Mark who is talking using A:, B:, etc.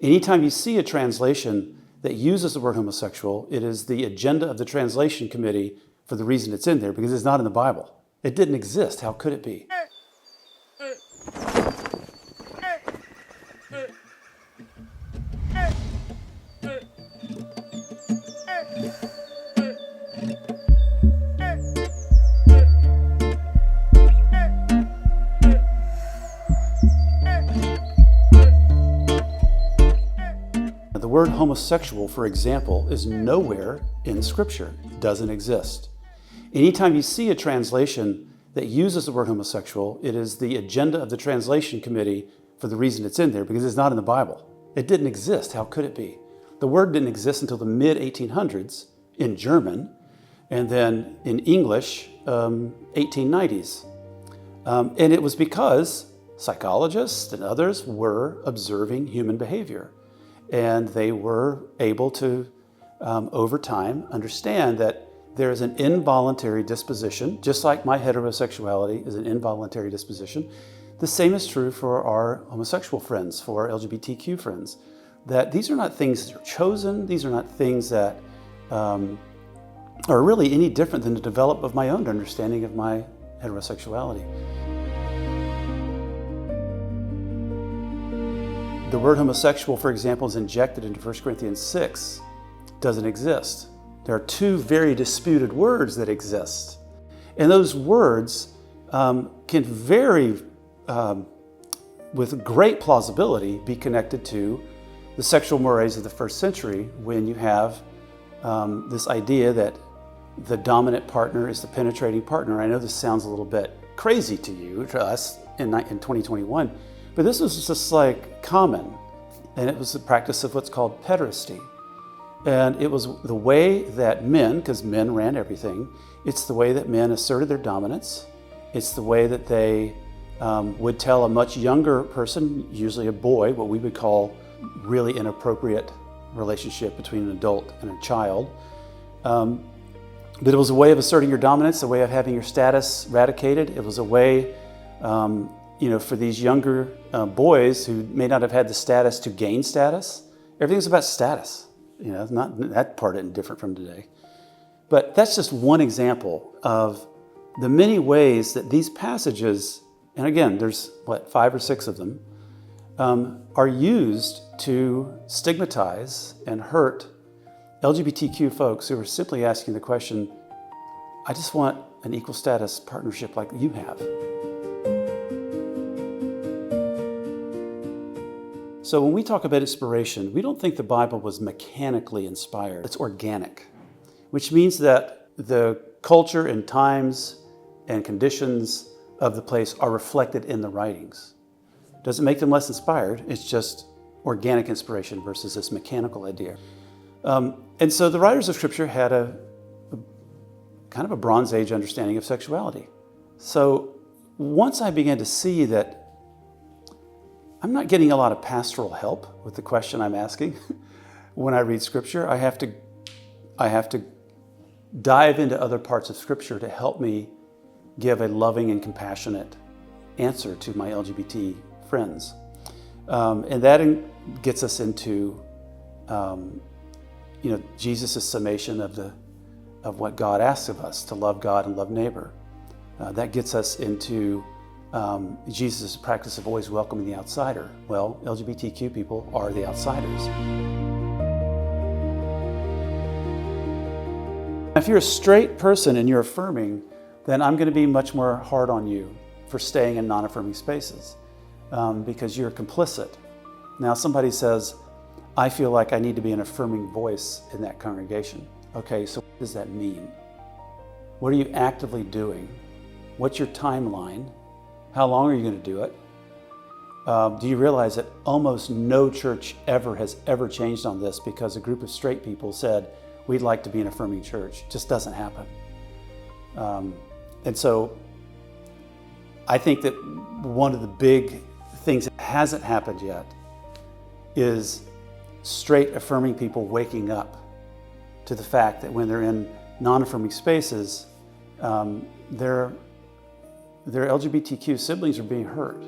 A: Anytime you see a translation that uses the word homosexual, it is the agenda of the translation committee for the reason it's in there, because it's not in the Bible. It didn't exist. How could it be? The word homosexual, for example, is nowhere in Scripture. It doesn't exist. Anytime you see a translation that uses the word homosexual, it is the agenda of the translation committee for the reason it's in there, because it's not in the Bible. It didn't exist. How could it be? The word didn't exist until the mid-1800s in German, and then in English, 1890s. And it was because psychologists and others were observing human behavior. And they were able to, over time, understand that there is an involuntary disposition, just like my heterosexuality is an involuntary disposition. The same is true for our homosexual friends, for our LGBTQ friends, that these are not things that are chosen. These are not things that are really any different than the development of my own understanding of my heterosexuality. The word homosexual, for example, is injected into 1 Corinthians 6. Doesn't exist. There are two very disputed words that exist. And those words can very, with great plausibility, be connected to the sexual mores of the first century, when you have this idea that the dominant partner is the penetrating partner. I know this sounds a little bit crazy to you, to us in 2021, but this was just like common, and it was the practice of what's called pederasty. And it was the way that men, because men ran everything, it's the way that men asserted their dominance. It's the way that they would tell a much younger person, usually a boy, what we would call really inappropriate relationship between an adult and a child. But it was a way of asserting your dominance, a way of having your status radicated. It was a way for these younger boys who may not have had the status to gain status. Everything's about status. Not that part isn't different from today. But that's just one example of the many ways that these passages, and again, there's 5 or 6 of them, are used to stigmatize and hurt LGBTQ folks who are simply asking the question, I just want an equal status partnership like you have. So when we talk about inspiration, we don't think the Bible was mechanically inspired. It's organic, which means that the culture and times and conditions of the place are reflected in the writings. Doesn't make them less inspired. It's just organic inspiration versus this mechanical idea. And so the writers of Scripture had a kind of a Bronze Age understanding of sexuality. So once I began to see that I'm not getting a lot of pastoral help with the question I'm asking when I read Scripture, I have to dive into other parts of Scripture to help me give a loving and compassionate answer to my LGBT friends. And that gets us into Jesus' summation of what God asks of us, to love God and love neighbor. That gets us into Jesus' practice of always welcoming the outsider. Well, LGBTQ people are the outsiders. If you're a straight person and you're affirming, then I'm going to be much more hard on you for staying in non-affirming spaces because you're complicit. Now, somebody says, I feel like I need to be an affirming voice in that congregation. Okay, so what does that mean? What are you actively doing? What's your timeline? How long are you going to do it? Do you realize that almost no church has ever changed on this because a group of straight people said, we'd like to be an affirming church? It just doesn't happen. And so I think that one of the big things that hasn't happened yet is straight affirming people waking up to the fact that when they're in non-affirming spaces, their LGBTQ siblings are being hurt.